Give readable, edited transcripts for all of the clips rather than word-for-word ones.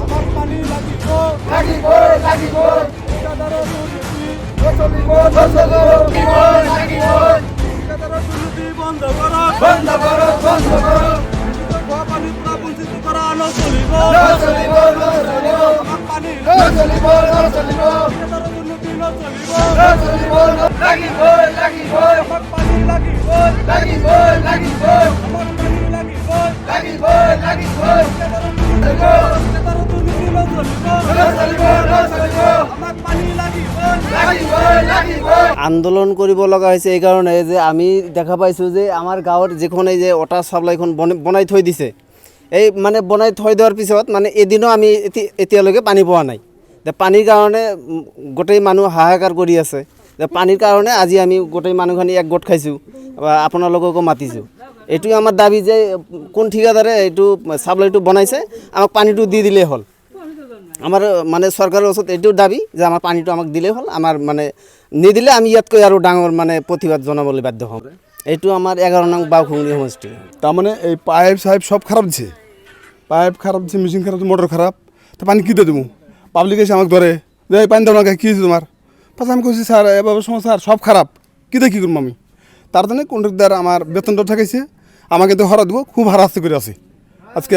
আমার পানি লাগিব ঠিকাদারের দুর্নীতি ঠিকাদারের দুর্নীতি বন্ধ করো ভুয়া পানি পুরা বঞ্চিত করা নচলিব আমার পানি ঠিকাদারের দুর্নীতি নচলিব আমার পানি লাগিব আমার পানি লাগিব ঠিকাদারের দুর্নীতি নচলিব আমার পানি লাগিব আন্দোলন কৰিব লগা হৈছে এই কাৰণে যে আমি দেখা পাইছোঁ যে আমাৰ গাঁৱৰ যিখন এই যে ৱাটাৰ চাপ্লাইখন বনাই থৈ দিছে এই মানে বনাই থৈ দিয়াৰ পিছত মানে এদিনো আমি এতিয়ালৈকে পানী পোৱা নাই পানীৰ কাৰণে গোটেই মানুহ হাহাকাৰ কৰি আছে পানীৰ কাৰণে আজি আমি গোটেই মানুহখিনি এক গোট খাইছোঁ আপোনালোককো মাতিছোঁ এইটোৱে আমাৰ দাবী যে কোন ঠিকাদাৰে এইটো চাপ্লাইটো বনাইছে আমাক পানীটো দি দিলেই হ'ল আমাৰ মানে চৰকাৰৰ ওচৰত এইটো দাবী যে আমাৰ পানীটো আমাক দিলেই হ'ল আমাৰ মানে নিদিলে আমি ইয়াতকৈ আৰু ডাঙৰ মানে প্ৰতিবাদ জনাবলৈ বাধ্য হ'ম এইটো আমাৰ 11 নং বাউখুংনি সমষ্টি তাৰমানে এই পাইপ চাইপ সব খারাপ দিছে পাইপ খারাপ দিছে মেশিন খারাপ মোটর খারাপ তো পানি কী দেবো পাবলিক এসে আমাকে ধরে যে পানি দেবো না কী হয়েছে তোমার পাশে আমি কইছি স্যার এভাবে সমস্যা সব খারাপ কী দিয়ে কী করবো আমি তার জন্য কন্ট্রাক্টর আমার বেতনটা ঠেকাইছে আমাকে তো হরা দেবো খুব হারাস্তি করে আছে আজকে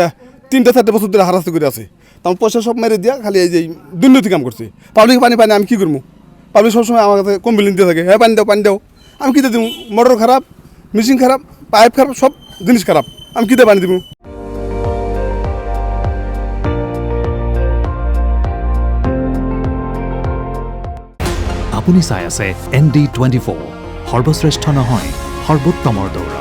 3-4 বছর ধরে হারাস্তি করে আছে তখন পয়সা সব মেরে দিয়া খালি এই যে দুর্নীতি কাম করছে পাবলিক পানি পানি আমি কী করবো পাবলিক সবসময় আমার কাছে কমপ্লেন দিয়ে থাকে হ্যাঁ পানি দাও আমি কী দিয়ে দেবো মোটর খারাপ মেশিন খারাপ পাইপ খারাপ সব জিনিস খারাপ আমি কী দিয়ে পানি দেবো আপুনি চাই আছে ND24 সৰ্বশ্ৰেষ্ঠ নহয় সৰ্বোত্তমৰ দৌৰা